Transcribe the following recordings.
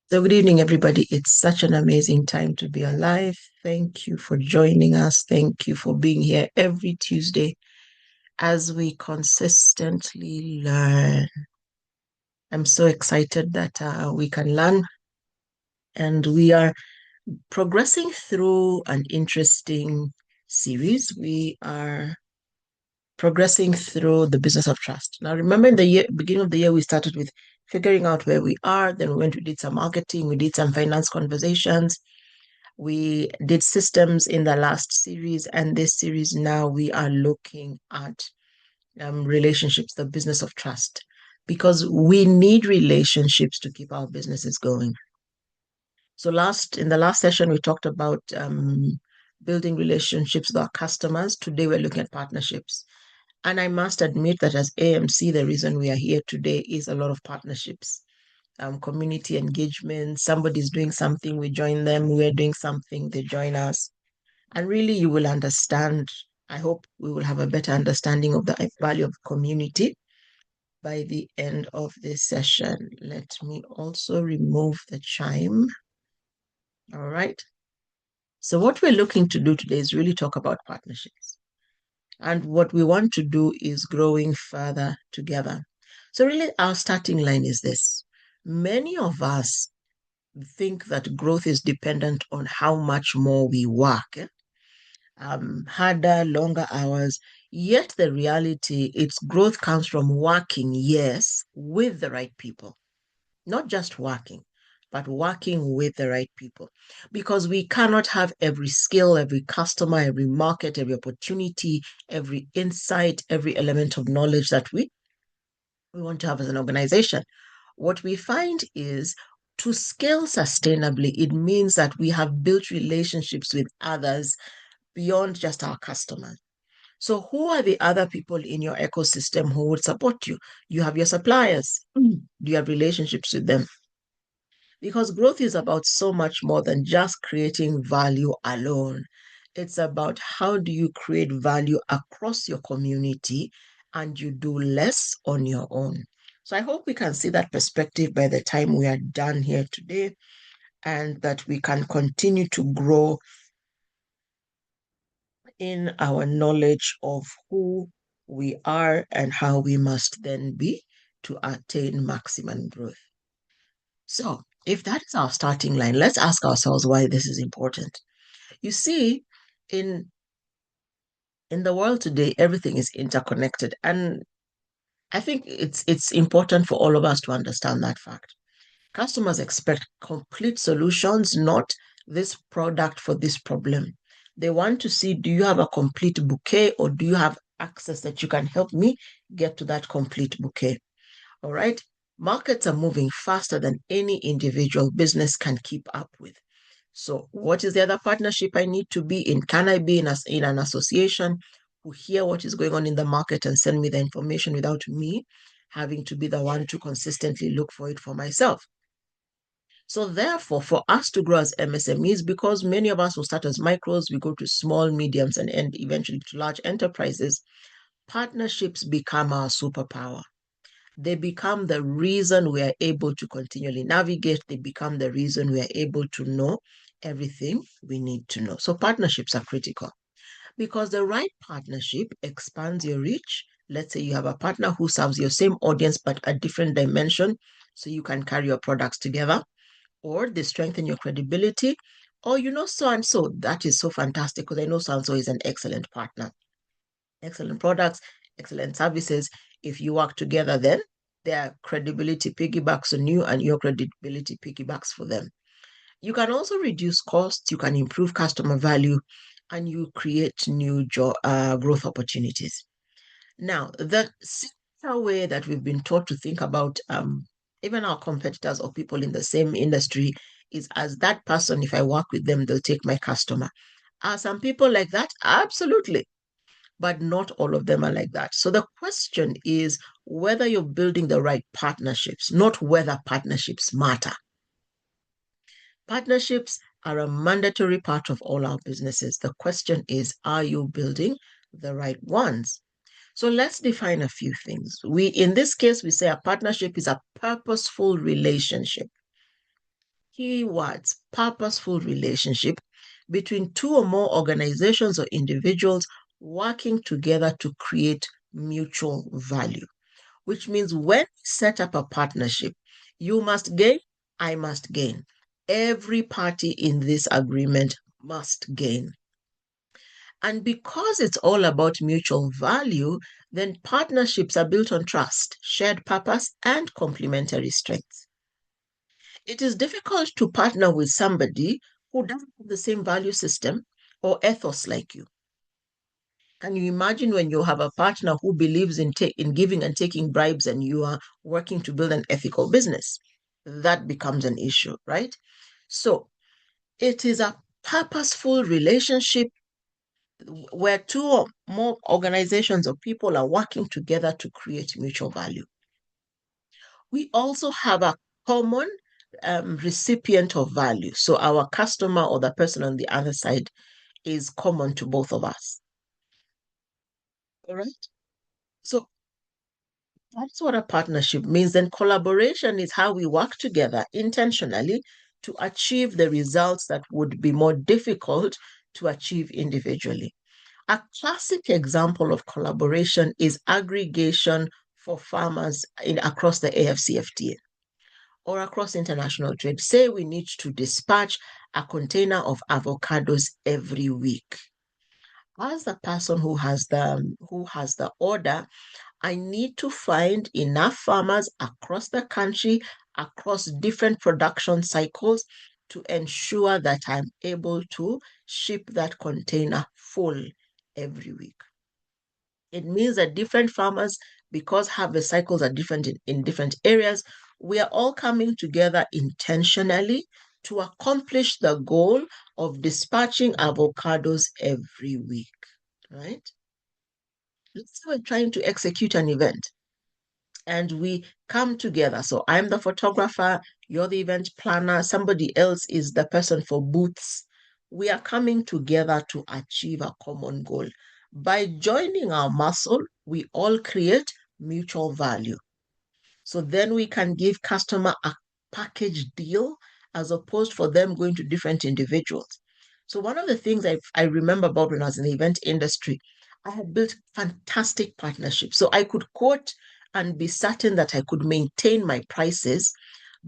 So, good evening, everybody. It's such an amazing time to be alive. Thank you for joining us. Thank you for being here every Tuesday as we consistently learn. I'm so excited that we can learn, and we are progressing through an interesting series. We are progressing through the business of trust. Now, remember in the beginning of the year, we started with figuring out where we are. Then we did some marketing, we did some finance conversations. We did systems in the last series, and this series now we are looking at relationships, the business of trust, because we need relationships to keep our businesses going. So in the last session, we talked about building relationships with our customers. Today, we're looking at partnerships. And I must admit that as AMC, the reason we are here today is a lot of partnerships, community engagement. Somebody's doing something, we join them. We're doing something, they join us. And really, you will understand. I hope we will have a better understanding of the value of community by the end of this session. Let me also remove the chime. All right. So, what we're looking to do today is really talk about partnerships. And what we want to do is growing further together. So, really, our starting line is this. Many of us think that growth is dependent on how much more we work, harder, longer hours. Yet the reality, its growth comes from working, yes, with the right people, not just working, but working with the right people. Because we cannot have every skill, every customer, every market, every opportunity, every insight, every element of knowledge that we want to have as an organization. What we find is to scale sustainably, it means that we have built relationships with others beyond just our customers. So, who are the other people in your ecosystem who would support you? You have your suppliers. Do you have relationships with them? Because growth is about so much more than just creating value alone. It's about how do you create value across your community and you do less on your own. So I hope we can see that perspective by the time we are done here today and that we can continue to grow in our knowledge of who we are and how we must then be to attain maximum growth. So, if that is our starting line, let's ask ourselves why this is important. You see, in in the world today, everything is interconnected, and I think it's important for all of us to understand that fact. Customers expect complete solutions, not this product for this problem. They want to see, do you have a complete bouquet or do you have access that you can help me get to that complete bouquet? All right. Markets are moving faster than any individual business can keep up with. So, what is the other partnership I need to be in? Can I be in an association who hear what is going on in the market and send me the information without me having to be the one to consistently look for it for myself? So, therefore, for us to grow as MSMEs, because many of us will start as micros, we go to small, mediums, and end eventually to large enterprises, partnerships become our superpower. They become the reason we are able to continually navigate. They become the reason we are able to know everything we need to know. So partnerships are critical because the right partnership expands your reach. Let's say you have a partner who serves your same audience but a different dimension, so you can carry your products together, or they strengthen your credibility, or you know so and so. That is so fantastic because I know so and so is an excellent partner. Excellent products, excellent services. If you work together, then their credibility piggybacks on you and your credibility piggybacks for them. You can also reduce costs, you can improve customer value, and you create new growth opportunities. Now, the similar way that we've been taught to think about even our competitors or people in the same industry is as that person, if I work with them, they'll take my customer. Are some people like that? Absolutely, but not all of them are like that. So the question is whether you're building the right partnerships, not whether partnerships matter. Partnerships are a mandatory part of all our businesses. The question is, are you building the right ones? So let's define a few things. In this case, we say a partnership is a purposeful relationship. Keywords: purposeful relationship between two or more organizations or individuals working together to create mutual value, which means when we set up a partnership, you must gain, I must gain. Every party in this agreement must gain. And because it's all about mutual value, then partnerships are built on trust, shared purpose, and complementary strengths. It is difficult to partner with somebody who doesn't have the same value system or ethos like you. Can you imagine when you have a partner who believes in giving and taking bribes and you are working to build an ethical business? That becomes an issue, right? So it is a purposeful relationship where two or more organizations or people are working together to create mutual value. We also have a common recipient of value. So our customer or the person on the other side is common to both of us. All right. So that's what a partnership means. And collaboration is how we work together intentionally to achieve the results that would be more difficult to achieve individually. A classic example of collaboration is aggregation for farmers across the AFCFTA or across international trade. Say we need to dispatch a container of avocados every week. As the person who has the order, I need to find enough farmers across the country, across different production cycles to ensure that I'm able to ship that container full every week. It means that different farmers, because harvest cycles are different in different areas, we are all coming together intentionally to accomplish the goal of dispatching avocados every week, right? Let's say we're trying to execute an event and we come together. So I'm the photographer, you're the event planner, somebody else is the person for booths. We are coming together to achieve a common goal. By joining our muscle, we all create mutual value. So then we can give customer a package deal as opposed for them going to different individuals. So one of the things I remember about when I was in the event industry, I had built fantastic partnerships. So I could quote and be certain that I could maintain my prices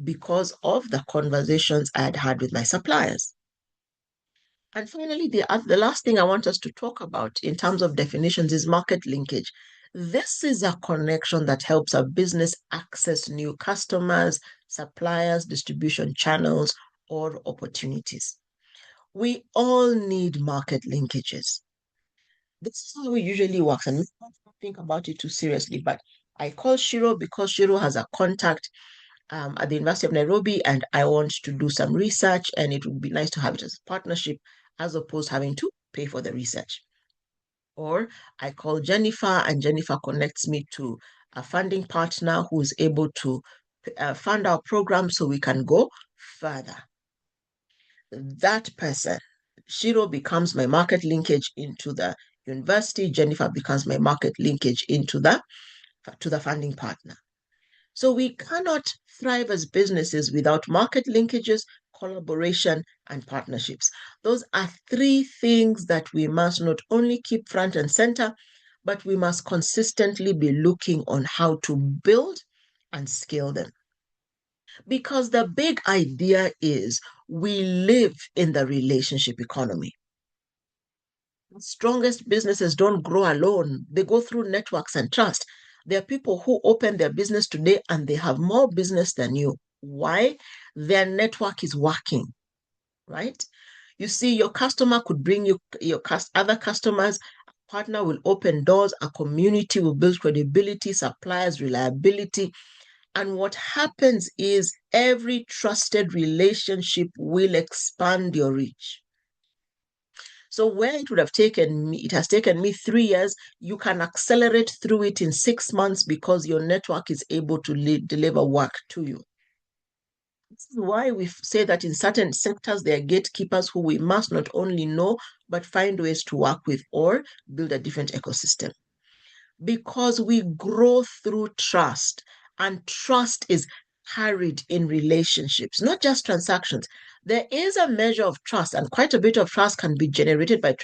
because of the conversations I had had with my suppliers. And finally, the last thing I want us to talk about in terms of definitions is market linkage. This is a connection that helps a business access new customers, suppliers, distribution channels, or opportunities. We all need market linkages. This is how it usually works, and we don't think about it too seriously. But I call Shiro because Shiro has a contact at the University of Nairobi, and I want to do some research, and it would be nice to have it as a partnership as opposed to having to pay for the research. Or I call Jennifer, and Jennifer connects me to a funding partner who is able to fund our program so we can go further. That person, Shiro becomes my market linkage into the university. Jennifer becomes my market linkage into the funding partner. So we cannot thrive as businesses without market linkages, collaboration, and partnerships. Those are three things that we must not only keep front and center, but we must consistently be looking on how to build and scale them. Because the big idea is we live in the relationship economy. The strongest businesses don't grow alone. They go through networks and trust. There are people who open their business today and they have more business than you. Why? Their network is working, right? You see, your customer could bring you your other customers. A partner will open doors. A community will build credibility, suppliers, reliability. And what happens is every trusted relationship will expand your reach. So where it would have taken me, it has taken me 3 years, you can accelerate through it in 6 months because your network is able to deliver work to you. This is why we say that in certain sectors, there are gatekeepers who we must not only know, but find ways to work with or build a different ecosystem. Because we grow through trust, and trust is carried in relationships, not just transactions. There is a measure of trust, and quite a bit of trust can be generated by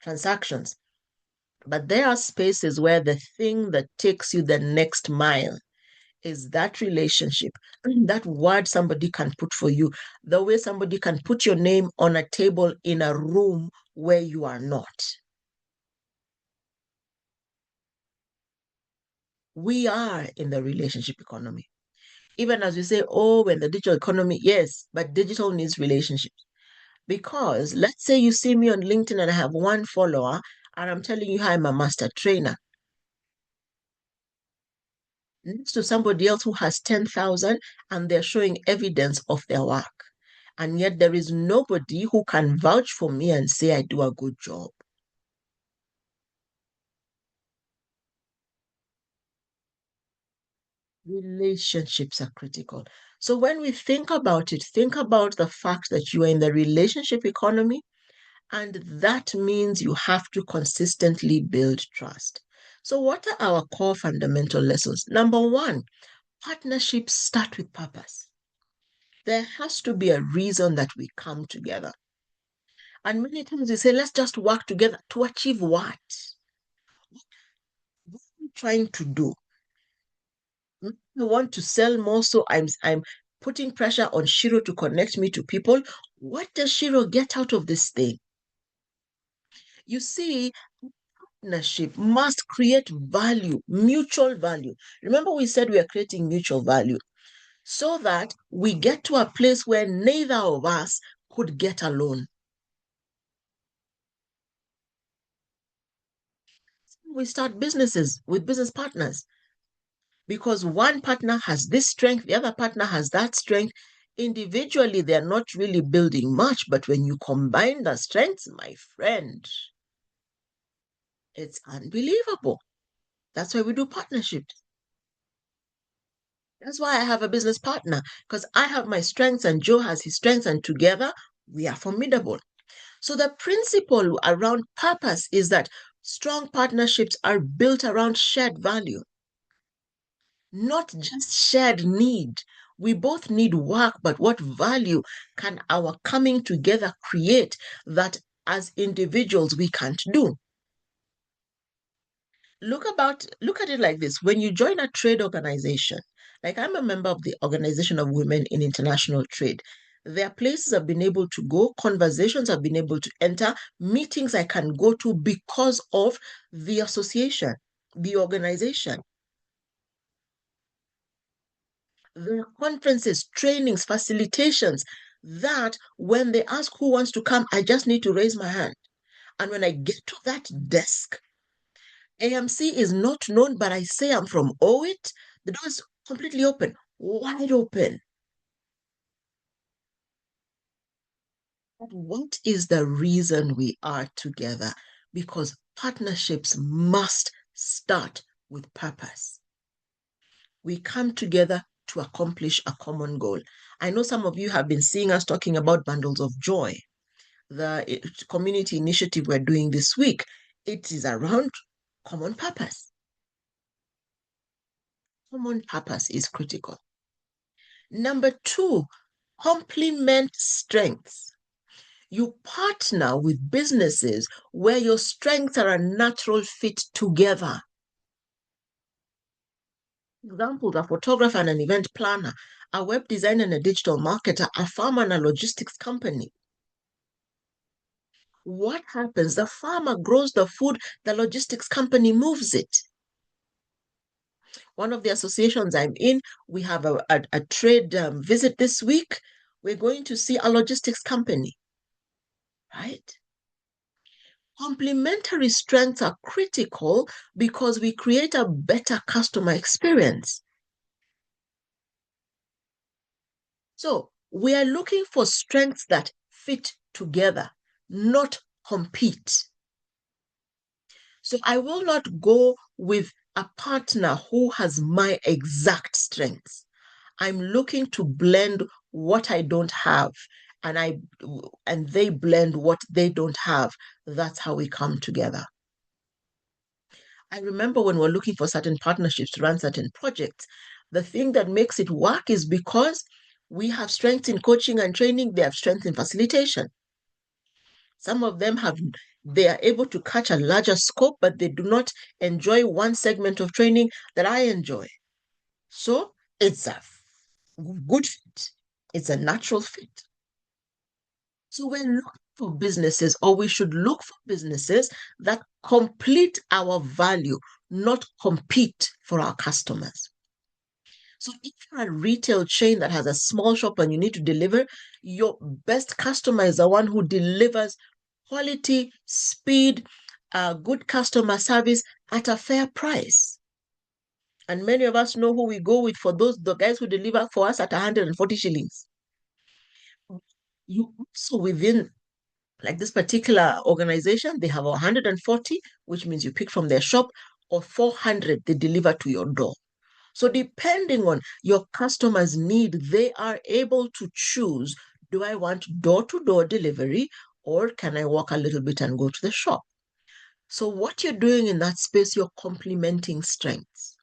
transactions. But there are spaces where the thing that takes you the next mile is that relationship, that word somebody can put for you, the way somebody can put your name on a table in a room where you are not. We are in the relationship economy. Even as we say, oh, when the digital economy, yes, but digital needs relationships. Because let's say you see me on LinkedIn and I have one follower, and I'm telling you I'm a master trainer, next to somebody else who has 10,000 and they're showing evidence of their work. And yet there is nobody who can vouch for me and say I do a good job. Relationships are critical. So when we think about it, think about the fact that you are in the relationship economy, and that means you have to consistently build trust. So, what are our core fundamental lessons? Number one, partnerships start with purpose. There has to be a reason that we come together. And many times we say, let's just work together to achieve what? What are we trying to do? I want to sell more, so I'm putting pressure on Shiro to connect me to people. What does Shiro get out of this thing? You see, partnership must create value, mutual value. Remember, we said we are creating mutual value so that we get to a place where neither of us could get alone. We start businesses with business partners because one partner has this strength, the other partner has that strength. Individually, they're not really building much, but when you combine the strengths, my friend, it's unbelievable. That's why we do partnerships. That's why I have a business partner, because I have my strengths and Joe has his strengths, and together we are formidable. So the principle around purpose is that strong partnerships are built around shared value, not just shared need. We both need work, but what value can our coming together create that as individuals we can't do? Look at it like this. When you join a trade organization, like I'm a member of the Organization of Women in International Trade, there are places I've been able to go, conversations I've been able to enter, meetings I can go to because of the association, the organization. There are conferences, trainings, facilitations that when they ask who wants to come, I just need to raise my hand. And when I get to that desk, AMC is not known, but I say I'm from OIT. The door's completely open, wide open. But what is the reason we are together? Because partnerships must start with purpose. We come together to accomplish a common goal. I know some of you have been seeing us talking about bundles of joy, the community initiative we're doing this week. It is around common purpose. Common purpose is critical. Number two, complement strengths. You partner with businesses where your strengths are a natural fit together. Examples: a photographer and an event planner, a web designer and a digital marketer, a farmer and a logistics company. What happens? The farmer grows the food, the logistics company moves it. One of the associations I'm in, we have a trade visit this week. We're going to see a logistics company, right? Complementary strengths are critical because we create a better customer experience. So we are looking for strengths that fit together, not compete. So I will not go with a partner who has my exact strengths. I'm looking to blend what I don't have, and they blend what they don't have. That's how we come together. I remember when we're looking for certain partnerships to run certain projects, The thing that makes it work is because we have strength in coaching and training, they have strength in facilitation. Some of them they are able to catch a larger scope, but they do not enjoy one segment of training that I enjoy. So it's a good fit. It's a natural fit. So we're looking for businesses, or we should look for businesses that complete our value, not compete for our customers. So if you're a retail chain that has a small shop and you need to deliver, your best customer is the one who delivers quality, speed, good customer service at a fair price. And many of us know who we go with for the guys who deliver for us at 140 shillings. You also within like this particular organization, they have 140, which means you pick from their shop, or 400 they deliver to your door. So depending on your customer's need, they are able to choose, do I want door-to-door delivery or can I walk a little bit and go to the shop? So what you're doing in that space, you're complementing strengths.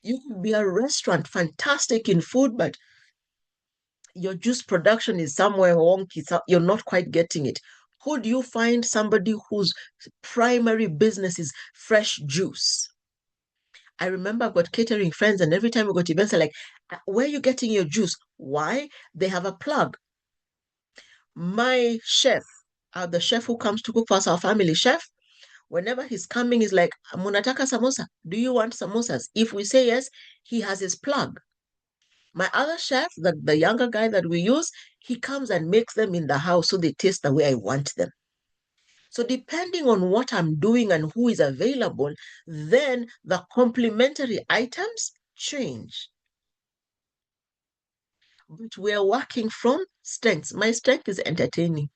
You could be a restaurant, fantastic in food, but your juice production is somewhere wonky, so you're not quite getting it. Could you find somebody whose primary business is fresh juice? I remember I've got catering friends, and every time we go to events, they're like, where are you getting your juice? Why? They have a plug. My chef, the chef who comes to cook for us, our family chef, whenever he's coming, he's like, Munataka samosa. Do you want samosas? If we say yes, he has his plug. My other chef, the younger guy that we use, he comes and makes them in the house so they taste the way I want them. So depending on what I'm doing and who is available, then the complementary items change. But we're working from strengths. My strength is entertaining.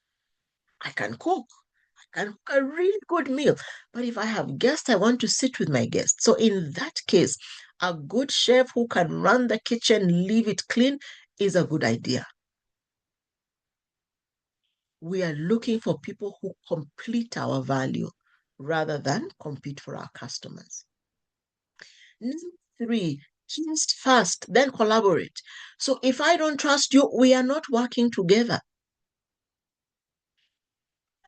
I can cook. I can cook a really good meal. But if I have guests, I want to sit with my guests. So in that case, a good chef who can run the kitchen, leave it clean, is a good idea. We are looking for people who complete our value rather than compete for our customers. Number three, trust first, then collaborate. So if I don't trust you, we are not working together.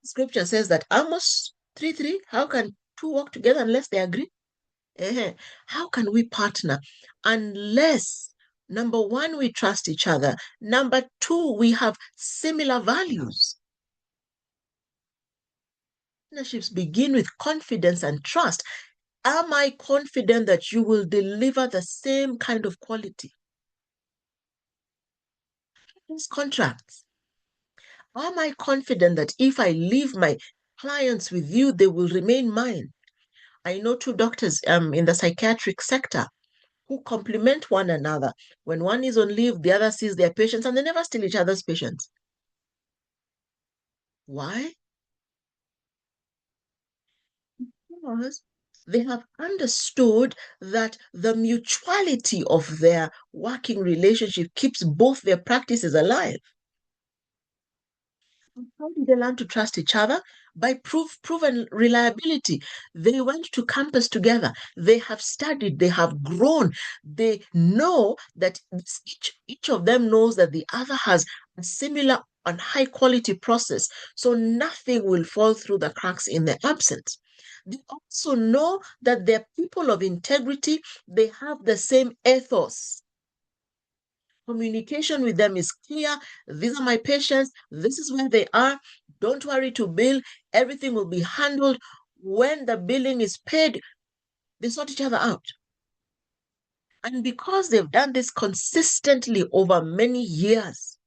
Scripture says that Amos 3:3, how can two work together unless they agree? How can we partner unless, number one, we trust each other, number two, we have similar values? Partnerships begin with confidence and trust. Am I confident that you will deliver the same kind of quality? These contracts. Am I confident that if I leave my clients with you, they will remain mine? I know two doctors in the psychiatric sector who complement one another. When one is on leave, the other sees their patients, and they never steal each other's patients. Why? Because they have understood that the mutuality of their working relationship keeps both their practices alive. How did they learn to trust each other? By proven reliability. They went to campus together. They have studied. They have grown. They know that each of them knows that the other has a similar and high quality process. So nothing will fall through the cracks in their absence. They also know that they're people of integrity. They have the same ethos. Communication with them is clear. These are my patients. This is where they are. Don't worry to bill. Everything will be handled. When the billing is paid, they sort each other out. And because they've done this consistently over many years,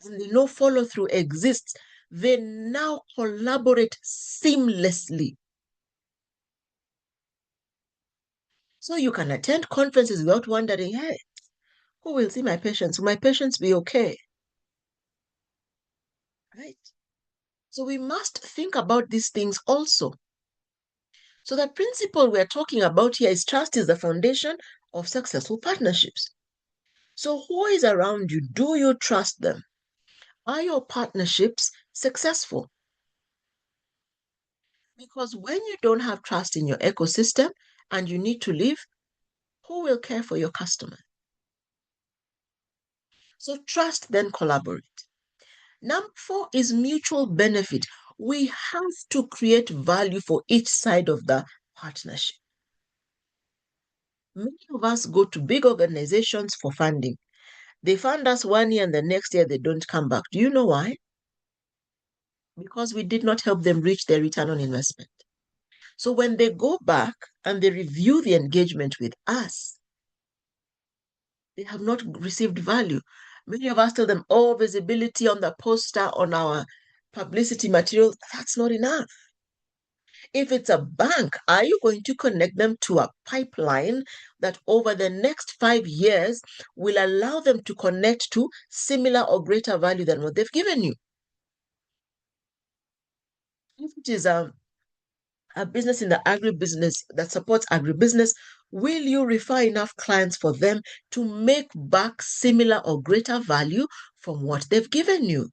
and they know follow through exists, they now collaborate seamlessly. So you can attend conferences without wondering, hey, who will see my patients? Will my patients be okay? Right? So we must think about these things also. So the principle we're talking about here is trust is the foundation of successful partnerships. So who is around you? Do you trust them? Are your partnerships successful? Because when you don't have trust in your ecosystem and you need to leave, Who will care for your customer? So trust, then collaborate. Number four is mutual benefit. We have to create value for each side of the partnership. Many of us go to big organizations for funding. They fund us 1 year and the next year they don't come back. Do you know why? Because we did not help them reach their return on investment. So when they go back and they review the engagement with us, they have not received value. Many of us tell them, oh, visibility on the poster, on our publicity material, that's not enough. If it's a bank, are you going to connect them to a pipeline that over the next 5 years will allow them to connect to similar or greater value than what they've given you? If it is a business in the agribusiness that supports agribusiness, will you refer enough clients for them to make back similar or greater value from what they've given you?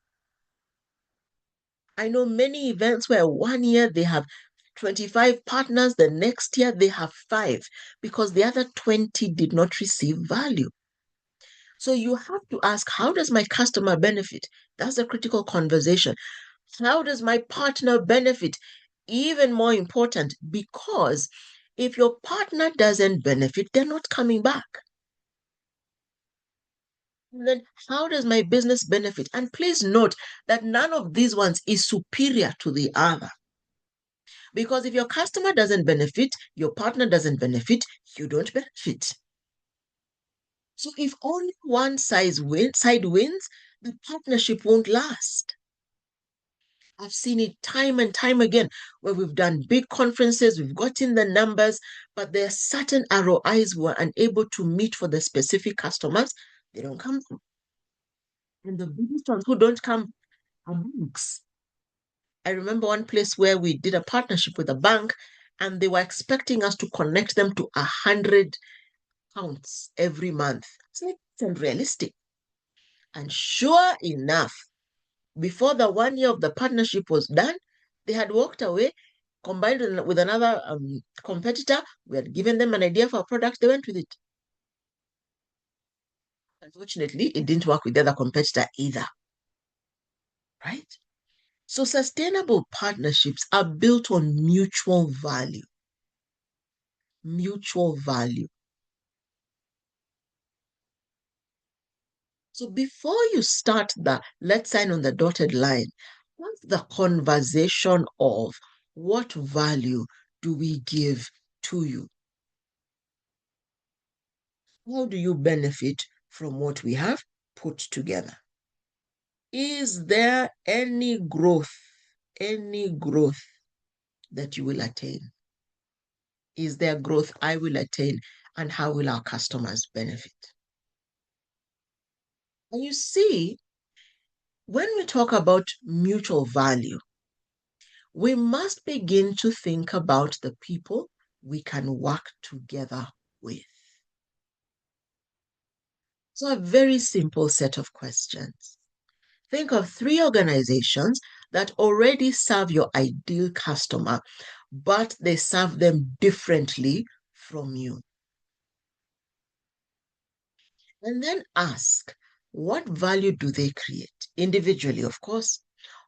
I know many events where 1 year they have 25 partners, the next year they have five because the other 20 did not receive value. So you have to ask, how does my customer benefit? That's a critical conversation. How does my partner benefit? Even more important, because if your partner doesn't benefit, they're not coming back. And then how does my business benefit? And please note that none of these ones is superior to the other. Because if your customer doesn't benefit, your partner doesn't benefit, you don't benefit. So if only one side wins, the partnership won't last. I've seen it time and time again where we've done big conferences, we've gotten the numbers, but there are certain ROIs we are unable to meet for the specific customers. They don't come. And the biggest ones who don't come are banks. I remember one place where we did a partnership with a bank and they were expecting us to connect them to 100 accounts every month. It's like, it's unrealistic. And sure enough, before the 1 year of the partnership was done, they had walked away, combined with another competitor. We had given them an idea for a product, they went with it. Unfortunately, it didn't work with the other competitor either, right? So sustainable partnerships are built on mutual value. Mutual value. So before you start the let's sign on the dotted line, what's the conversation of what value do we give to you? How do you benefit from what we have put together? Is there any growth that you will attain? Is there growth I will attain? And how will our customers benefit? And you see, when we talk about mutual value, we must begin to think about the people we can work together with. So, a very simple set of questions. Think of 3 organizations that already serve your ideal customer, but they serve them differently from you. And then ask, what value do they create? Individually, of course.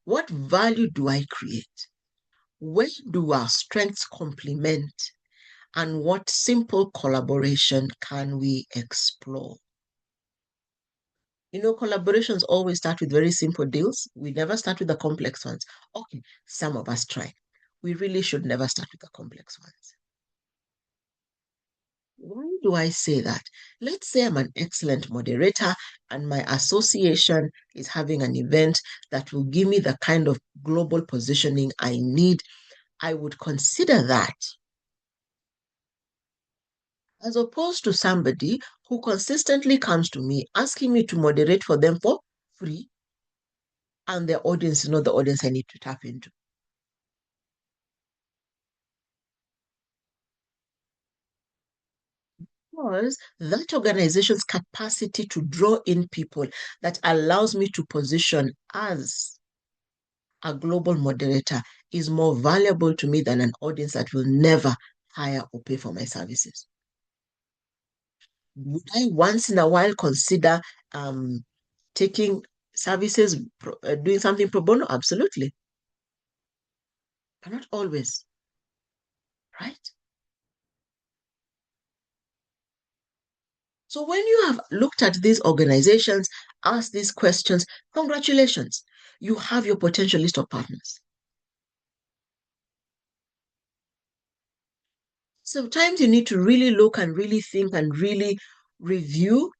What value do I create? Where do our strengths complement? And what simple collaboration can we explore? You know, collaborations always start with very simple deals. We never start with the complex ones. Okay, some of us try. We really should never start with the complex ones. Why do I say that? Let's say I'm an excellent moderator and my association is having an event that will give me the kind of global positioning I need. I would consider that as opposed to somebody who consistently comes to me asking me to moderate for them for free, and their audience is not the audience I need to tap into. Because that organization's capacity to draw in people that allows me to position as a global moderator is more valuable to me than an audience that will never hire or pay for my services. Would I once in a while consider um, taking services, doing something pro bono? Absolutely. But not always, right? So when you have looked at these organizations, asked these questions, congratulations, you have your potential list of partners. Sometimes you need to really look and really think and really review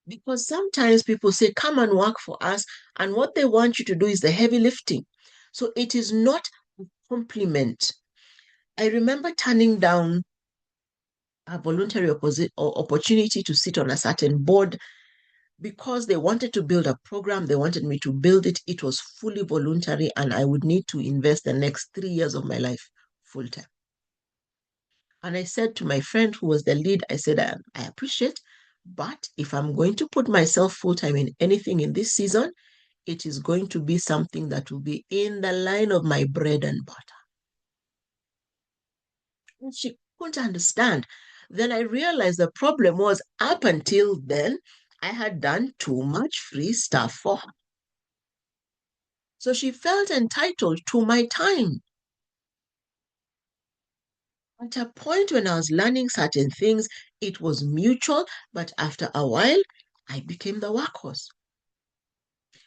because sometimes people say, come and work for us. And what they want you to do is the heavy lifting. So it is not a compliment. I remember turning down a voluntary opportunity to sit on a certain board because they wanted to build a program. They wanted me to build it. It was fully voluntary, and I would need to invest the next 3 years of my life full time. And I said to my friend who was the lead, I said, I appreciate, but if I'm going to put myself full time in anything in this season, it is going to be something that will be in the line of my bread and butter. And she couldn't understand. Then I realized the problem was up until then, I had done too much free stuff for her. So she felt entitled to my time. At a point when I was learning certain things, it was mutual, but after a while, I became the workhorse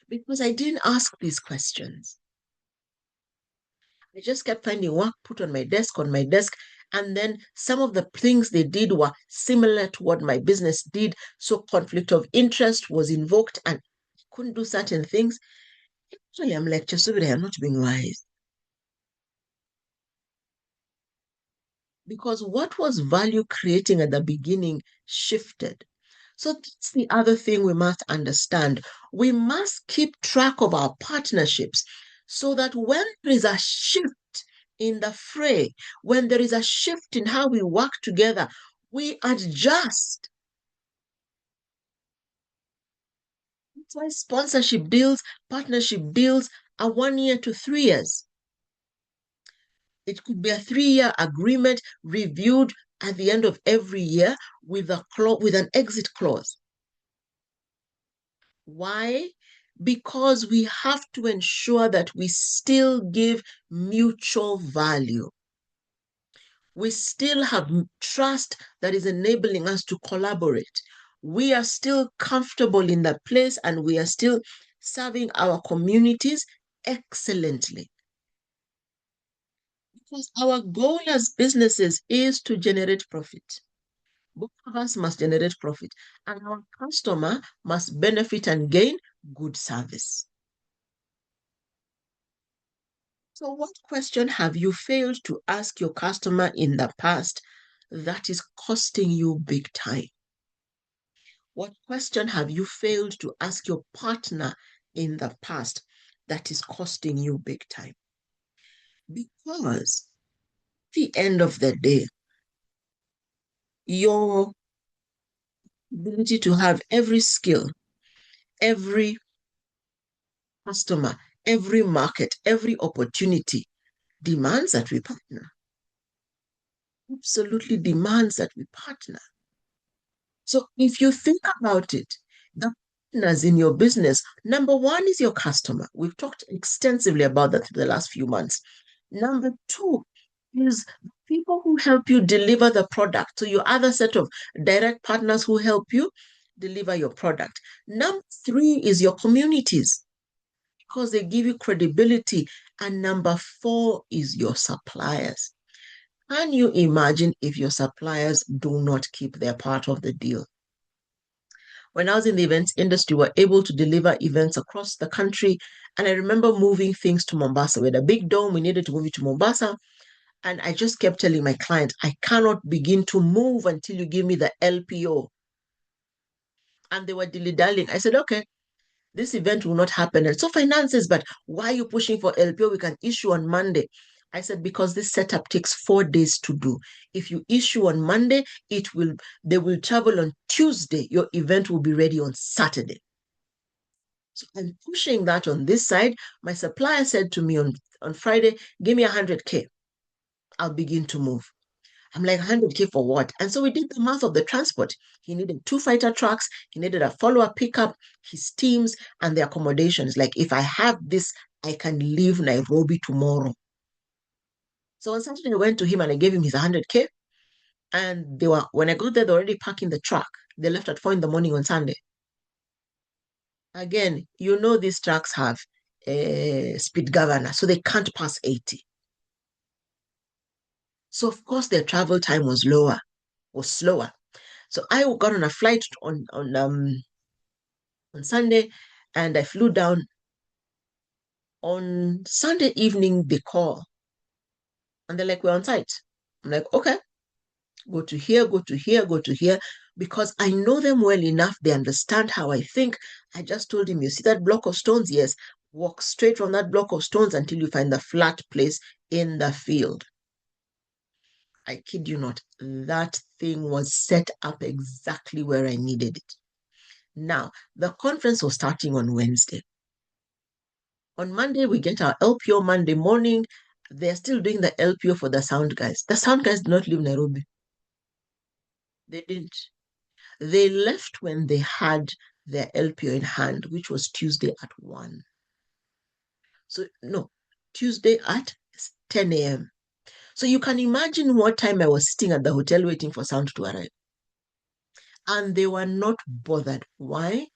because I didn't ask these questions. I just kept finding work put on my desk. And then some of the things they did were similar to what my business did. So conflict of interest was invoked and I couldn't do certain things. Actually, I'm like, just over there, I'm not being wise. Because what was value creating at the beginning shifted. So that's the other thing we must understand. We must keep track of our partnerships so that when there is a shift in the fray, when there is a shift in how we work together, we adjust. That's why sponsorship deals, partnership deals are 1 year to 3 years. It could be a 3 year agreement reviewed at the end of every year with with an exit clause. Why? Because we have to ensure that we still give mutual value. We still have trust that is enabling us to collaborate. We are still comfortable in that place and we are still serving our communities excellently. Because our goal as businesses is to generate profit. Both of us must generate profit, and our customer must benefit and gain good service. So, what question have you failed to ask your customer in the past that is costing you big time? What question have you failed to ask your partner in the past that is costing you big time? Because at the end of the day, your ability to have every skill, every customer, every market, every opportunity demands that we partner. Absolutely demands that we partner. So if you think about it, the partners in your business, number one is your customer. We've talked extensively about that for the last few months. Number two is people who help you deliver the product. So your other set of direct partners who help you deliver your product. Number three is your communities because they give you credibility. And number four is your suppliers. Can you imagine if your suppliers do not keep their part of the deal? When I was in the events industry, we were able to deliver events across the country. And I remember moving things to Mombasa. We had a big dome, we needed to move it to Mombasa. And I just kept telling my client, I cannot begin to move until you give me the LPO. And they were dilly-dallying. I said, okay, this event will not happen. And so finances, but why are you pushing for LPO? We can issue on Monday. I said, because this setup takes 4 days to do. If you issue on Monday, they will travel on Tuesday. Your event will be ready on Saturday. So I'm pushing that on this side. My supplier said to me on Friday, give me 100K. I'll begin to move. I'm like, 100K for what? And so we did the math of the transport. He needed two fighter trucks, he needed a follow-up pickup, his teams, and the accommodations. Like, if I have this, I can leave Nairobi tomorrow. So on Saturday, I went to him and I gave him his 100K. And when I got there, they're already parking the truck. They left at 4 in the morning on Sunday. Again, these trucks have a speed governor, so they can't pass 80. So of course their travel time was slower. So I got on a flight on Sunday, and I flew down. On Sunday evening. They call and they're like, "We're on site." I'm like, "Okay, go to here, go to here, go to here," because I know them well enough. They understand how I think. I just told him, "You see that block of stones? Yes, walk straight from that block of stones until you find the flat place in the field." I kid you not, that thing was set up exactly where I needed it. Now, the conference was starting on Wednesday. On Monday, we get our LPO Monday morning. They're still doing the LPO for the sound guys. The sound guys did not leave Nairobi. They didn't. They left when they had their LPO in hand, which was Tuesday at 1. So, no, Tuesday at 10 a.m. So you can imagine what time I was sitting at the hotel waiting for sound to arrive. And they were not bothered. Why?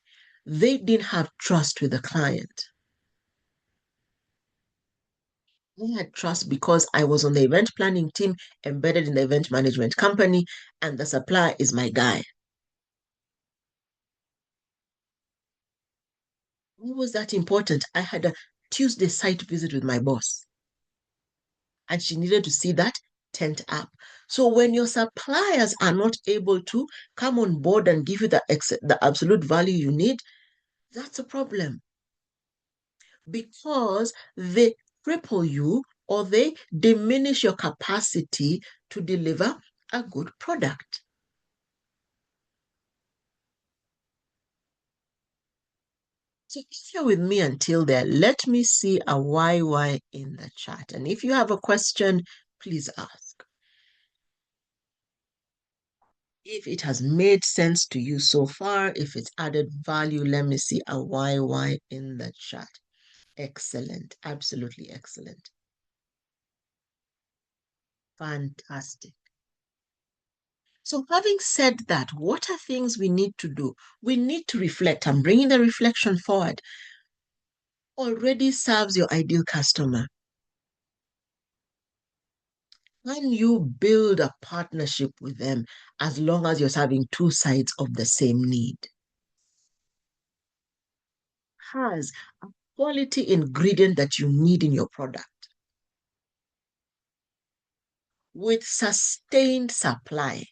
They didn't have trust with the client. I had trust because I was on the event planning team embedded in the event management company, and the supplier is my guy. Why was that important? I had a Tuesday site visit with my boss, and she needed to see that tent up. So when your suppliers are not able to come on board and give you the absolute value you need, that's a problem, because they cripple you or they diminish your capacity to deliver a good product. So if you're with me until there, let me see a YY in the chat. And if you have a question, please ask. If it has made sense to you so far, if it's added value, let me see a YY in the chat. Excellent. Absolutely excellent. Fantastic. So having said that, what are things we need to do? We need to reflect. I'm bringing the reflection forward. Already serves your ideal customer. Can you build a partnership with them as long as you're serving two sides of the same need? Has a quality ingredient that you need in your product with sustained supply.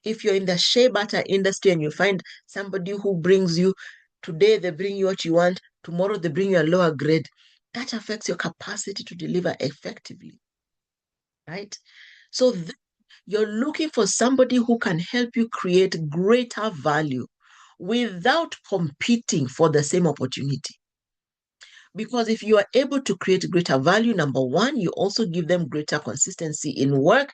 If you're in the shea butter industry and you find somebody who brings you, today they bring you what you want, tomorrow they bring you a lower grade, that affects your capacity to deliver effectively, right? So you're looking for somebody who can help you create greater value without competing for the same opportunity. Because if you are able to create greater value, number one, you also give them greater consistency in work,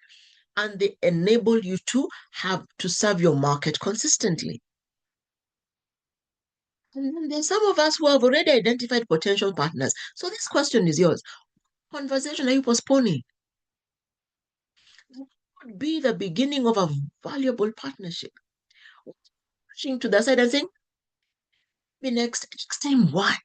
and they enable you to have to serve your market consistently. And then there's some of us who have already identified potential partners. So this question is yours. Conversation are you postponing? That could be the beginning of a valuable partnership. Pushing to the side and saying, next time what?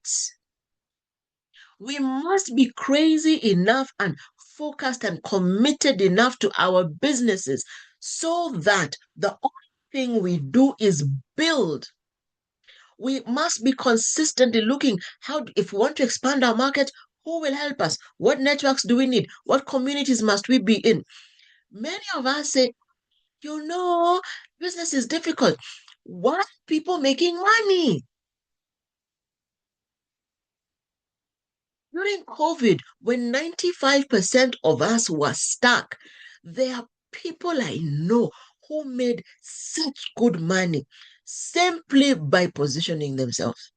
We must be crazy enough and focused and committed enough to our businesses so that the only thing we do is build. We must be consistently looking if we want to expand our market, who will help us? What networks do we need? What communities must we be in? Many of us say, business is difficult. Why are people making money? During COVID, when 95% of us were stuck, there are people I know who made such good money simply by positioning themselves.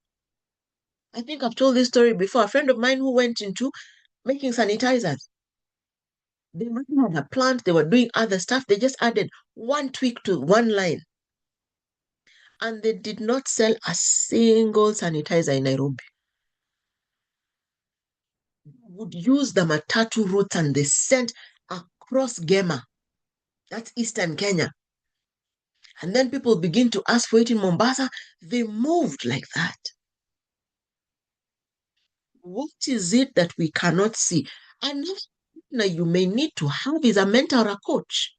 I think I've told this story before. A friend of mine who went into making sanitizers. They already had a plant, they were doing other stuff. They just added one tweak to one line. And they did not sell a single sanitizer in Nairobi. They would use the matatu routes and they sent across Gema, that's Eastern Kenya. And then people begin to ask for it in Mombasa. They moved like that. What is it that we cannot see? Another partner you may need to have is a mentor or a coach.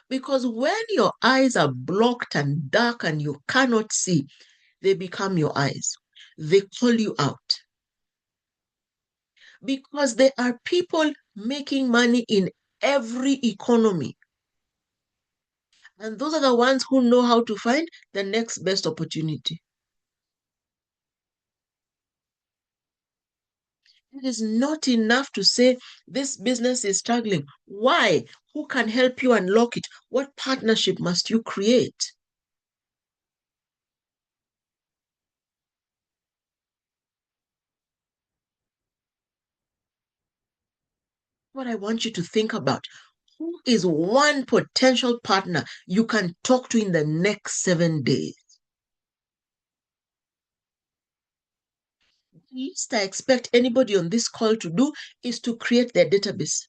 Because when your eyes are blocked and dark and you cannot see, they become your eyes. They call you out. Because there are people making money in every economy. And those are the ones who know how to find the next best opportunity. It is not enough to say this business is struggling. Why? Who can help you unlock it? What partnership must you create? What I want you to think about. Who is one potential partner you can talk to in the next 7 days? The least I expect anybody on this call to do is to create their database.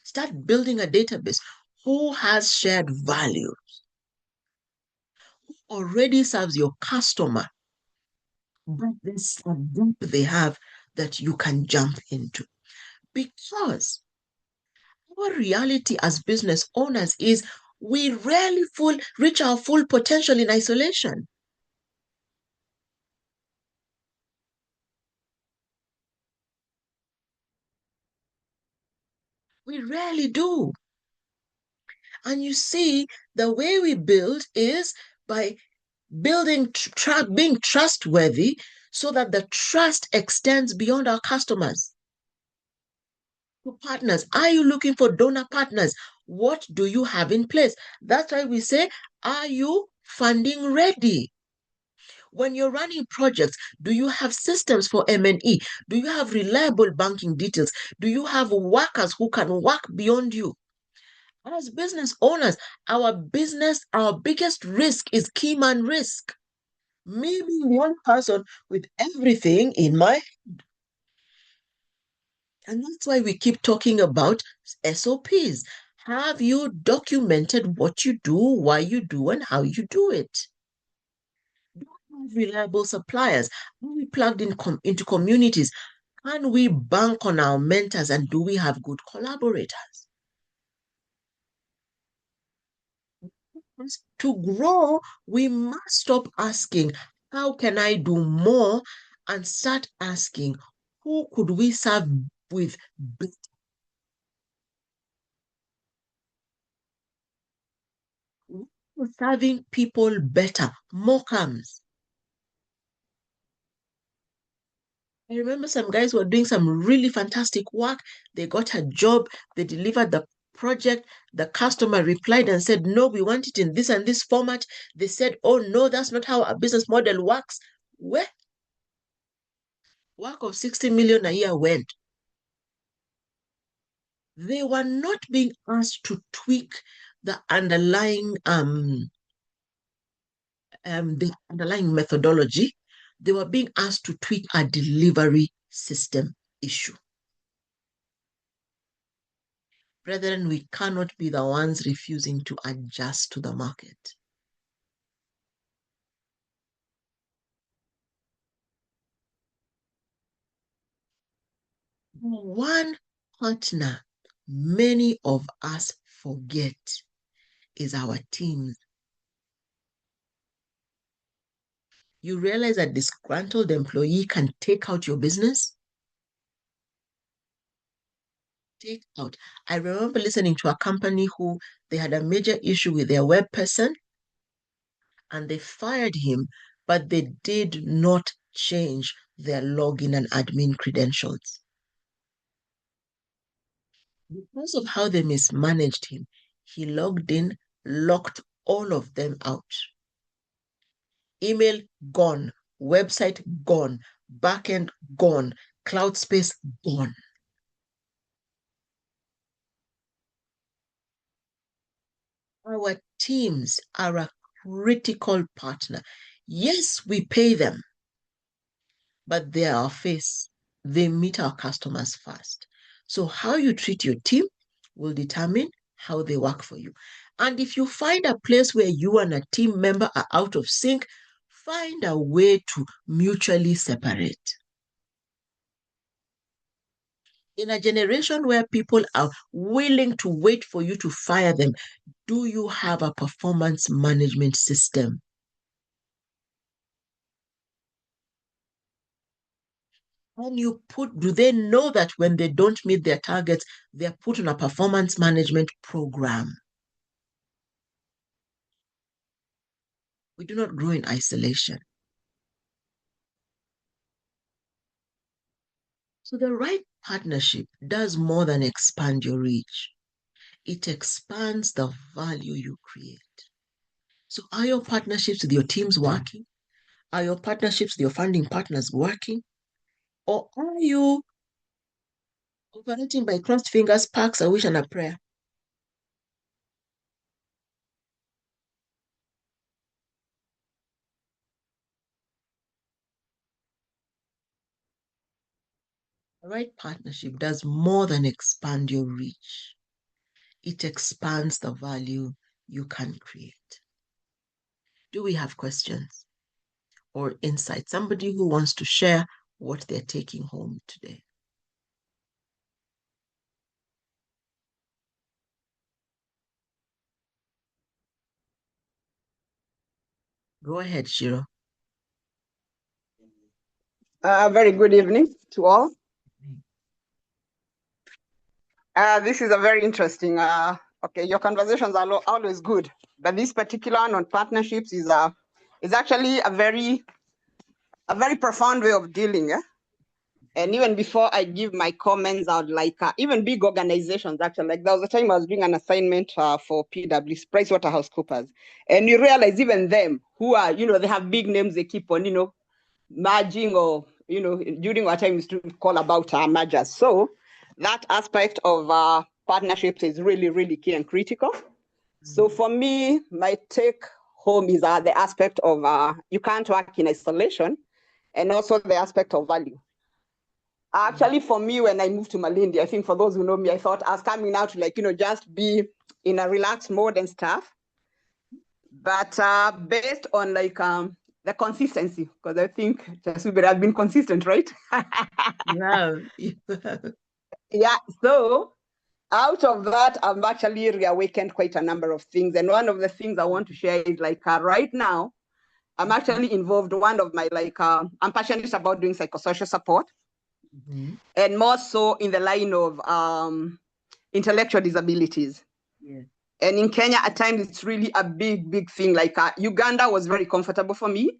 Start building a database. Who has shared value? Who already serves your customer? But there's a gap they have that you can jump into. Because our reality as business owners is we rarely reach our full potential in isolation. We rarely do. And you see, the way we build is by being trustworthy so that the trust extends beyond our customers to partners. Are you looking for donor partners? What do you have in place? That's why we say, are you funding ready? When you're running projects, do you have systems for M&E? Do you have reliable banking details? Do you have workers who can work beyond you? As business owners, our biggest risk is key man risk. Me being one person with everything in my, and that's why we keep talking about SOPs. Have you documented what you do, why you do, and how you do it? Do we have reliable suppliers? Are we plugged into communities? Can we bank on our mentors and do we have good collaborators? To grow, we must stop asking, how can I do more? And start asking, who could we serve with better? Serving people better, more comes. I remember some guys were doing some really fantastic work. They got a job, they delivered the project. The customer replied and said, no, we want it in this and this format. They said, oh, no, that's not how our business model works. Where work of 60 million a year went? They were not being asked to tweak the underlying methodology. They were being asked to tweak a delivery system issue. Brethren, we cannot be the ones refusing to adjust to the market. One partner many of us forget is our team. You realize a disgruntled employee can take out your business? Take out. I remember listening to a company who they had a major issue with their web person and they fired him, but they did not change their login and admin credentials. Because of how they mismanaged him, he logged in, locked all of them out. Email gone, website gone, backend gone, cloud space gone. Our teams are a critical partner. Yes, we pay them, but they are our face. They meet our customers first. So how you treat your team will determine how they work for you. And if you find a place where you and a team member are out of sync, find a way to mutually separate. In a generation where people are willing to wait for you to fire them, do you have a performance management system? Do they know that when they don't meet their targets, they're put on a performance management program? We do not grow in isolation. So the right partnership does more than expand your reach. It expands the value you create. So are your partnerships with your teams working? Are your partnerships with your funding partners working? Or are you operating by crossed fingers, sparks, a wish, and a prayer? The right partnership does more than expand your reach. It expands the value you can create. Do we have questions or insights? Somebody who wants to share what they're taking home today. Go ahead, Shiro. Very good evening to all. This is a very interesting, okay, your conversations are always good, but this particular one on partnerships is actually a very profound way of dealing. And even before I give my comments, I would like, even big organizations, actually, like there was a time I was doing an assignment for PwC, PricewaterhouseCoopers, and you realize even them who are, they have big names, they keep on, merging, or, during our time we used to call about mergers. So that aspect of partnerships is really, really key and critical. So for me, my take home is the aspect of you can't work in isolation, and also the aspect of value. Actually, for me, when I moved to Malindi, I think for those who know me, I thought I was coming out to just be in a relaxed mode and stuff. But based on the consistency, because I think Chasuber has been consistent, right? Yeah. Yeah. So out of that, I've actually reawakened quite a number of things. And one of the things I want to share is right now, I'm actually involved. One of my I'm passionate about doing psychosocial support, and more so in the line of intellectual disabilities. Yeah. And in Kenya, at times, it's really a big, big thing. Uganda was very comfortable for me.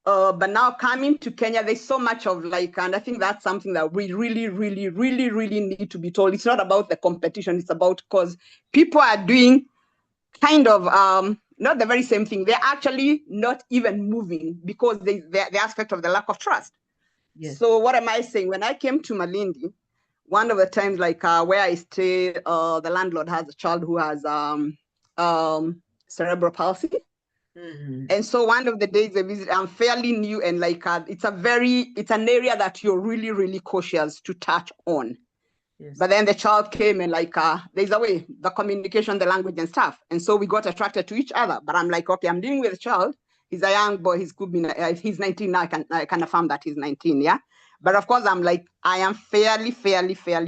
But now coming to Kenya, there's so much of and I think that's something that we really, really, really, really need to be told. It's not about the competition. It's about because people are doing kind of not the very same thing. They're actually not even moving because the aspect of the lack of trust. Yes. So what am I saying? When I came to Malindi, one of the times where I stay, the landlord has a child who has cerebral palsy. And so one of the days I visit, I'm fairly new, and it's an area that you're really, really cautious to touch on. Yes. But then the child came and there's a way, the communication, the language and stuff. And so we got attracted to each other. But I'm like, okay, I'm dealing with a child. He's a young boy. He's 19 now. I can affirm that he's 19, yeah? But of course, I'm like, I am fairly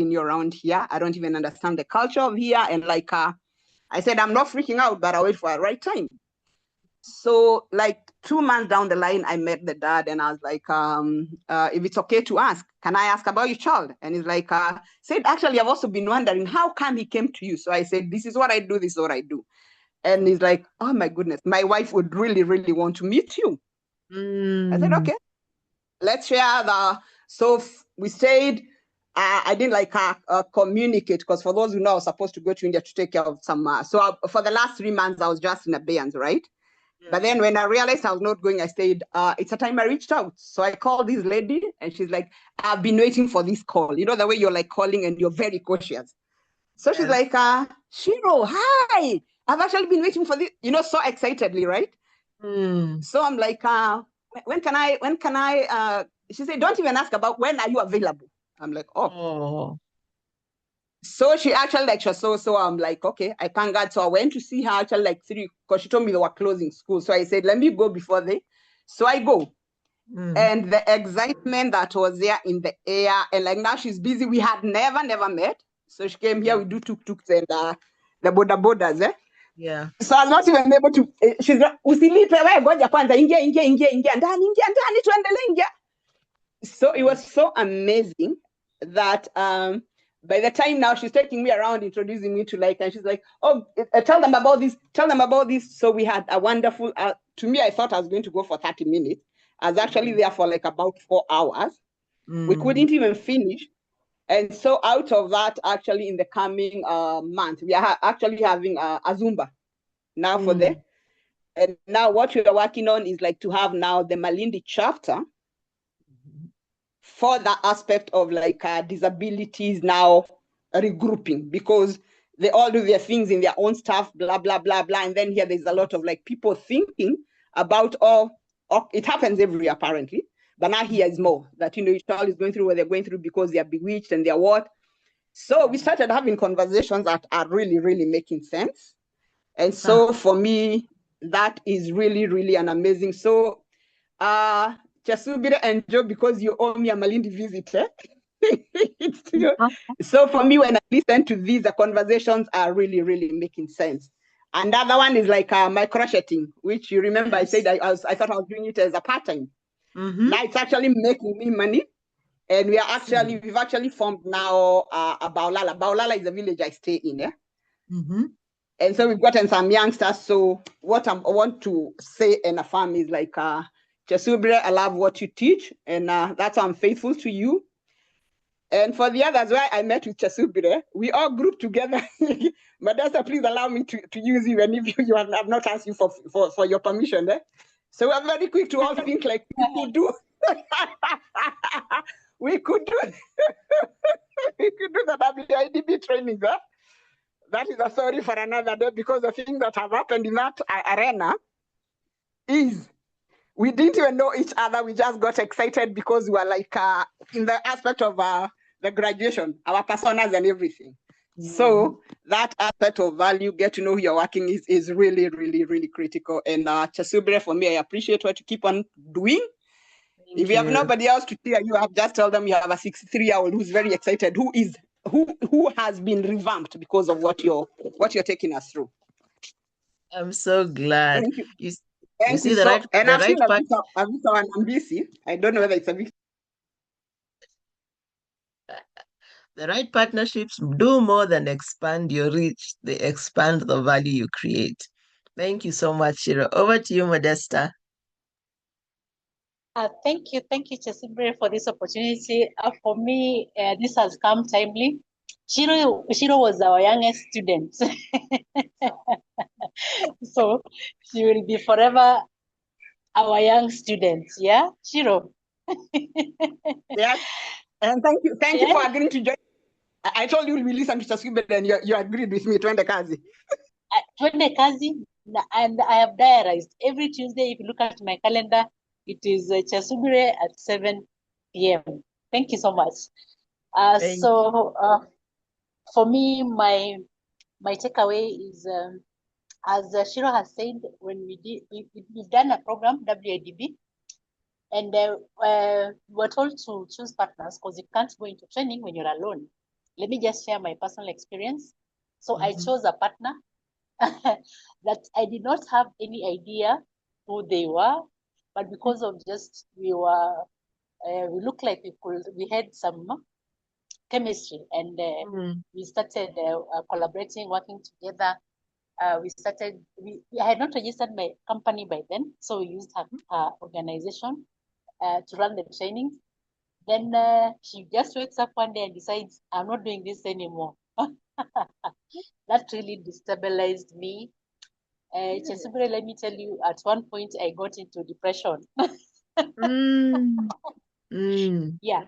new around here. I don't even understand the culture of here. And I said, I'm not freaking out, but I'll wait for a right time. So 2 months down the line, I met the dad and I was like, if it's okay to ask, can I ask about your child? And he's like, said, actually, I've also been wondering how come he came to you? So I said, this is what I do. This is what I do. And he's like, oh my goodness, my wife would really, really want to meet you. I said, okay, let's share so we stayed. I didn't communicate because for those who know, I was supposed to go to India to take care of some. For the last 3 months, I was just in abeyance, right? But then when I realized I was not going, I stayed. It's a time I reached out. So I called this lady and she's like, I've been waiting for this call. You know, the way you're calling and you're very cautious. So she's like, Shiro, hi. I've actually been waiting for this, so excitedly, right? So I'm like, when can I, she said, don't even ask about when are you available. I'm like, oh. So she actually lectured. So I'm like, okay, I thank God. So I went to see her actually like 3, because she told me they were closing school. So I said, let me go before they. So I go. And the excitement that was there in the air, and like now she's busy. We had never met. So she came here, we do tuk-tuks and the boda-bodas, eh? Yeah. So I was not even able to, she's like, usilipe, we goja kwanza, ingia, ndani tuendele ingia. So it was so amazing that by the time now she's taking me around, introducing me to like, and she's like, oh, tell them about this. So we had a wonderful, to me, I thought I was going to go for 30 minutes. I was actually there for like about 4 hours. We couldn't even finish. And so out of that, actually in the coming month, we are actually having a Zumba now for them. And now what we are working on is like to have now the Malindi chapter for the aspect of like disabilities now regrouping, because they all do their things in their own stuff, blah, blah, blah, blah. And then here there's a lot of like people thinking about, it happens everywhere apparently, but now here is more that, each child is going through what they're going through because they're bewitched and they're what. So we started having conversations that are really, really making sense. And so for me, that is really, really an amazing. So Chasubire and Joe, because you owe me a Malindi visit. So for me, when I listen to these, the conversations are really, really making sense. Another one is like my crocheting, which you remember I said I thought I was doing it as a part-time. Now it's actually making me money. And we've actually formed now a Baulala. Baulala is the village I stay in. Yeah? And so we've gotten some youngsters. So what I want to say and affirm is like, Chasubre, I love what you teach, and that's why I'm faithful to you. And for the others, where I met with Chasubre, we all grouped together. Madassa, please allow me to use you, and if you have not asked you for your permission. Eh? So we're very quick to all think like we could do. we could do the WIDB training. Huh? That is a story for another day, because the things that have happened in that arena is we didn't even know each other. We just got excited because we were like in the aspect of the graduation, our personas and everything. So that aspect of value, get to know who you're working is really, really, really critical. And Chasubre, for me, I appreciate what you keep on doing. If you have nobody else to cheer you up, just tell them you have a 63-year-old who's very excited, who has been revamped because of what you're taking us through. I'm so glad. Thank you. You see the right, and the I've right seen part. a Visa and Ambisi. I don't know whether it's a Visa. The right partnerships do more than expand your reach. They expand the value you create. Thank you so much, Shiro. Over to you, Modesta. Thank you, Chesibre, for this opportunity. For me, this has come timely. Shiro was our youngest student. So she will be forever our young student. Yeah, Shiro. Yeah, and thank you for agreeing to join. I told you we listen to Chesibre, and you agreed with me. Twende kazi. Twende kazi, and I have diarized every Tuesday. If you look at my calendar, it is Chesubire at 7 p.m. Thank you so much. For me, my takeaway is, as Shiro has said, when we've done a program, WIDB, and we were told to choose partners because you can't go into training when you're alone. Let me just share my personal experience. So I chose a partner that I did not have any idea who they were, but because of just we looked like we had some chemistry, and we started collaborating, working together. I had not registered my company by then, so we used her organization to run the trainings. Then she just wakes up one day and decides, I'm not doing this anymore. That really destabilized me. Chesubire, let me tell you, at one point I got into depression. Yeah.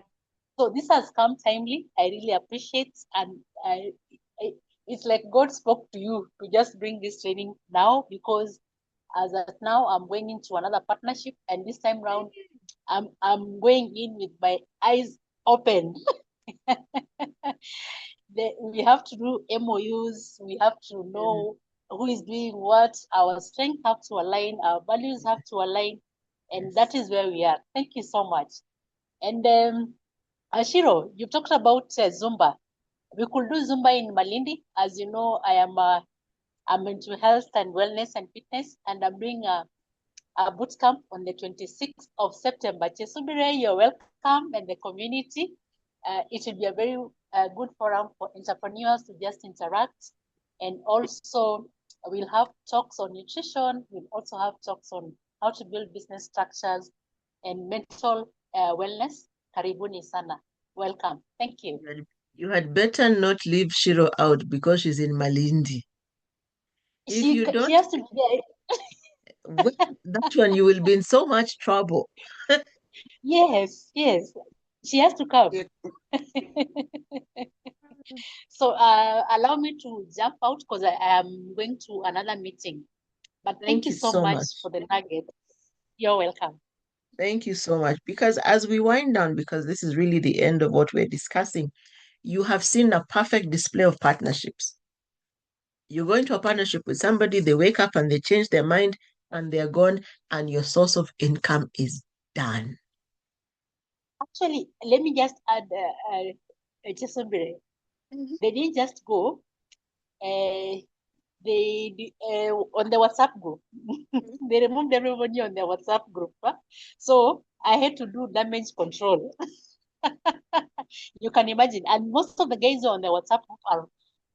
So this has come timely. I really appreciate, and it's like God spoke to you to just bring this training now, because as of now I'm going into another partnership, and this time round I'm going in with my eyes open. We have to do MOUs, we have to know who is doing what, our strengths have to align, our values have to align, and that is where we are. Thank you so much. And Ashiro, you talked about Zumba. We could do Zumba in Malindi. As you know, I'm into health and wellness and fitness, and I'm doing a boot camp on the 26th of September. Chesubire, you're welcome, and the community. It will be a very good forum for entrepreneurs to just interact. And also, we'll have talks on nutrition. We'll also have talks on how to build business structures and mental wellness. Karibuni sana. Welcome. Thank you. You had better not leave Shiro out because she's in Malindi. If you don't, she has to be there. well, that one you will be in so much trouble. Yes, yes. She has to come. So allow me to jump out because I am going to another meeting. But thank you so much for the nugget. You're welcome. Thank you so much. Because as we wind down, because this is really the end of what we're discussing, you have seen a perfect display of partnerships. You go into a partnership with somebody, they wake up and they change their mind and they're gone, and your source of income is done. Actually, let me just add, Jason Bere. They didn't just go. They on the WhatsApp group. They removed everybody on the WhatsApp group. Huh? So I had to do damage control. You can imagine. And most of the guys on the WhatsApp group are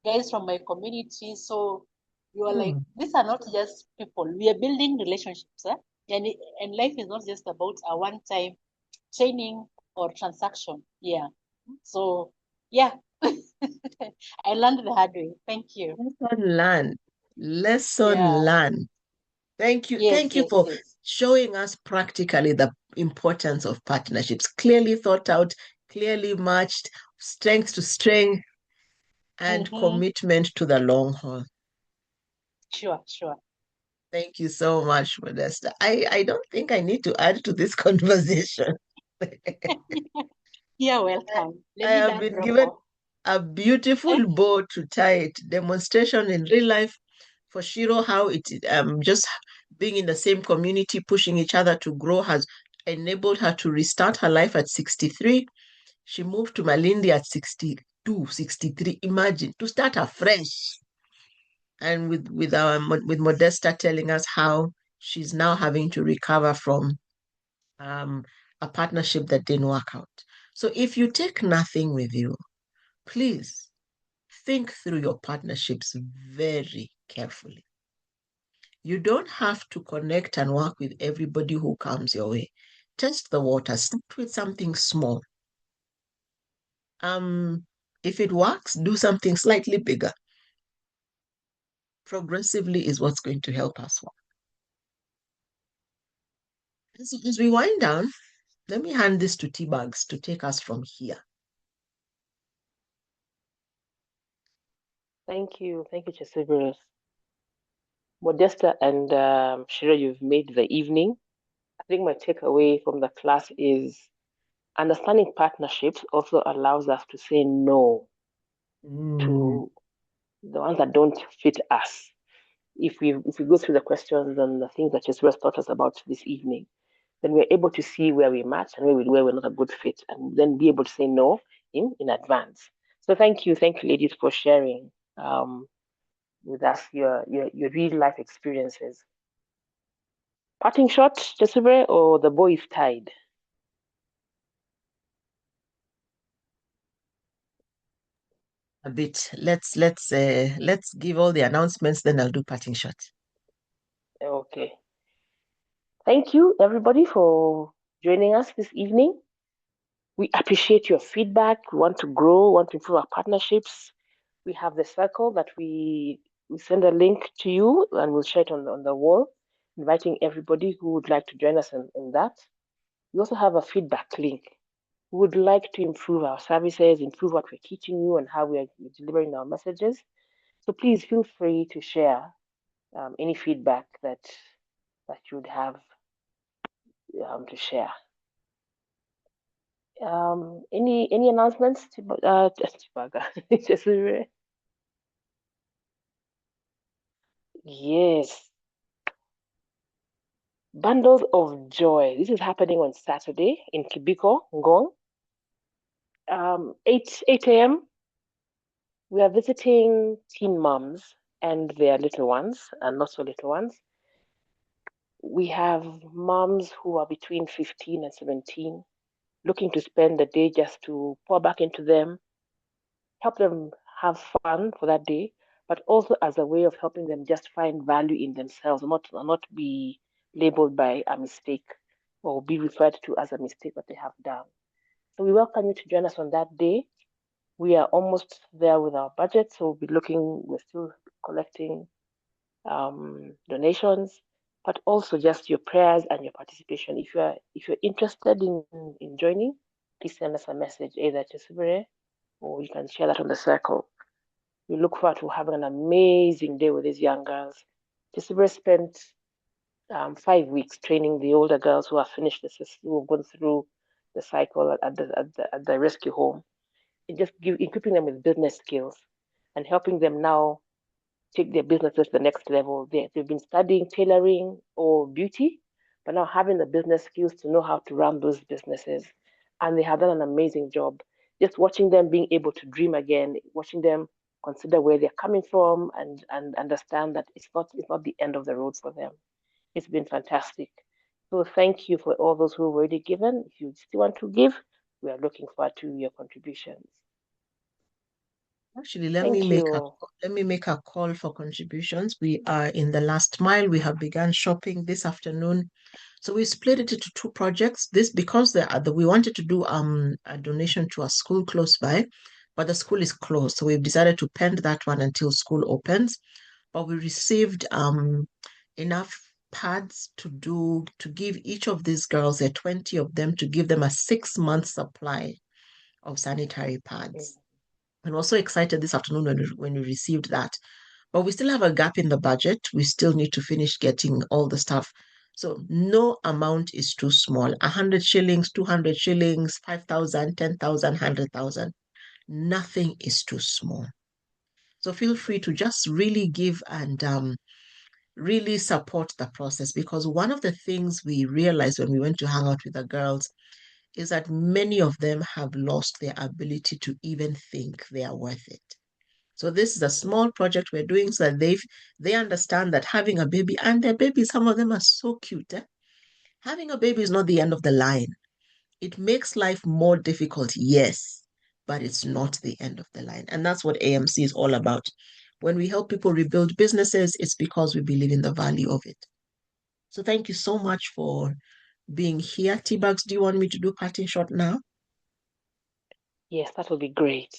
guys from my community. So you are like, these are not just people. We are building relationships. Huh? And life is not just about a one-time training or transaction. Yeah. So yeah. I learned the hard way. Thank you. Lesson learned. Thank you. Yes, Thank you for showing us practically the importance of partnerships. Clearly thought out, clearly matched, strength to strength, and commitment to the long haul. Sure. Thank you so much, Modesta. I don't think I need to add to this conversation. You're welcome. I have been given a beautiful bow to tie it. Demonstration in real life for Shiro, how it just being in the same community, pushing each other to grow has enabled her to restart her life at 63. She moved to Malindi at 62, 63. Imagine, to start afresh. And with Modesta telling us how she's now having to recover from a partnership that didn't work out. So if you take nothing with you, please think through your partnerships very carefully. You don't have to connect and work with everybody who comes your way. Test the water. Start with something small. If it works, do something slightly bigger. Progressively is what's going to help us. As we wind down, let me hand this to T-Bags to take us from here. Thank you, Chesibrus. Modesta and Shira, you've made the evening. I think my takeaway from the class is understanding partnerships also allows us to say no to the ones that don't fit us. If we go through the questions and the things that Chesibrus taught us about this evening, then we're able to see where we match and where we're not a good fit, and then be able to say no in advance. So thank you, ladies, for sharing with us your real life experiences. Parting shot, Jesibre, or the bow is tied? A bit. Let's give all the announcements, then I'll do parting shot. Okay. Thank you, everybody, for joining us this evening. We appreciate your feedback. We want to grow, want to improve our partnerships. We have the circle that we send a link to you, and we'll share it on the wall, inviting everybody who would like to join us in that. We also have a feedback link. We would like to improve our services, improve what we're teaching you, and how we are delivering our messages. So please feel free to share any feedback that you'd have to share. Any announcements? Yes. Bundles of Joy. This is happening on Saturday in Kibiko, Ngong. 8 a.m. We are visiting teen moms and their little ones, and not so little ones. We have moms who are between 15 and 17 looking to spend the day just to pour back into them, help them have fun for that day, but also as a way of helping them just find value in themselves, not be labeled by a mistake or be referred to as a mistake that they have done. So we welcome you to join us on that day. We are almost there with our budget, so we're still collecting donations, but also just your prayers and your participation. If you're interested in joining, please send us a message either to Sibire or you can share that on the circle. We look forward to having an amazing day with these young girls. Sibire spent 5 weeks training the older girls who have finished who have gone through the cycle at the rescue home, and just equipping them with business skills and helping them now take their businesses to the next level. They've been studying tailoring or beauty, but now having the business skills to know how to run those businesses. And they have done an amazing job. Just watching them being able to dream again, watching them consider where they're coming from and understand that it's not the end of the road for them. It's been fantastic. So thank you for all those who have already given. If you still want to give, we are looking forward to your contributions. Actually, let me make a call for contributions. We are in the last mile. We have begun shopping this afternoon. So we split it into two projects. This because we wanted to do a donation to a school close by, but the school is closed. So we've decided to pend that one until school opens. But we received enough pads to give each of these girls, there are 20 of them, to give them a 6-month supply of sanitary pads. And we're so excited this afternoon when we received that. But we still have a gap in the budget. We still need to finish getting all the stuff. So no amount is too small. 100 shillings, 200 shillings, 5,000, 10,000, 100,000. Nothing is too small. So feel free to just really give and really support the process, because one of the things we realized when we went to hang out with the girls is that many of them have lost their ability to even think they are worth it. So this is a small project we're doing so that they understand that having a baby, and their babies, some of them are so cute. Having a baby is not the end of the line. It makes life more difficult, yes, but it's not the end of the line. And that's what AMC is all about. When we help people rebuild businesses, it's because we believe in the value of it. So thank you so much for being here. T-Bugs, do you want me to do parting shot now? Yes, that will be great.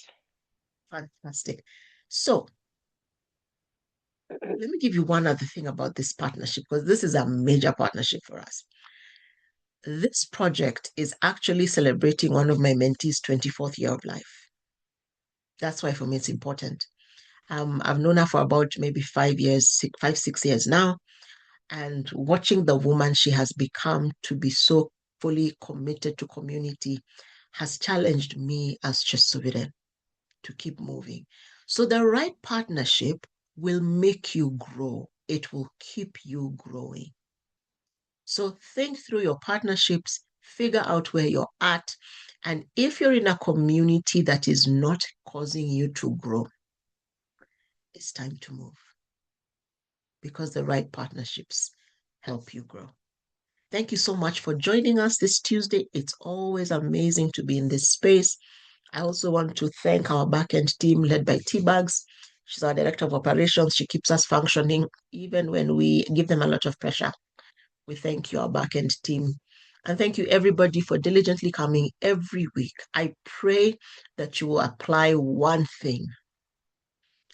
Fantastic. So let me give you one other thing about this partnership, because this is a major partnership for us. This project is actually celebrating one of my mentees' 24th year of life. That's why for me it's important. I've known her for about maybe 5 years, 6 years now. And watching the woman she has become to be so fully committed to community has challenged me as Chesubire to keep moving. So the right partnership will make you grow. It will keep you growing. So think through your partnerships, figure out where you're at. And if you're in a community that is not causing you to grow, it's time to move, because the right partnerships help you grow. Thank you so much for joining us this Tuesday. It's always amazing to be in this space. I also want to thank our backend team led by T-Bugs. She's our director of operations. She keeps us functioning even when we give them a lot of pressure. We thank you, our backend team. And thank you, everybody, for diligently coming every week. I pray that you will apply one thing.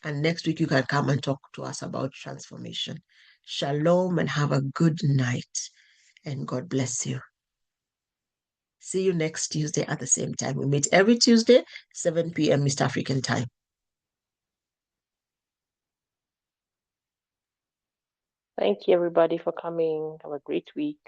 And next week, you can come and talk to us about transformation. Shalom and have a good night. And God bless you. See you next Tuesday at the same time. We meet every Tuesday, 7 p.m. East African time. Thank you, everybody, for coming. Have a great week.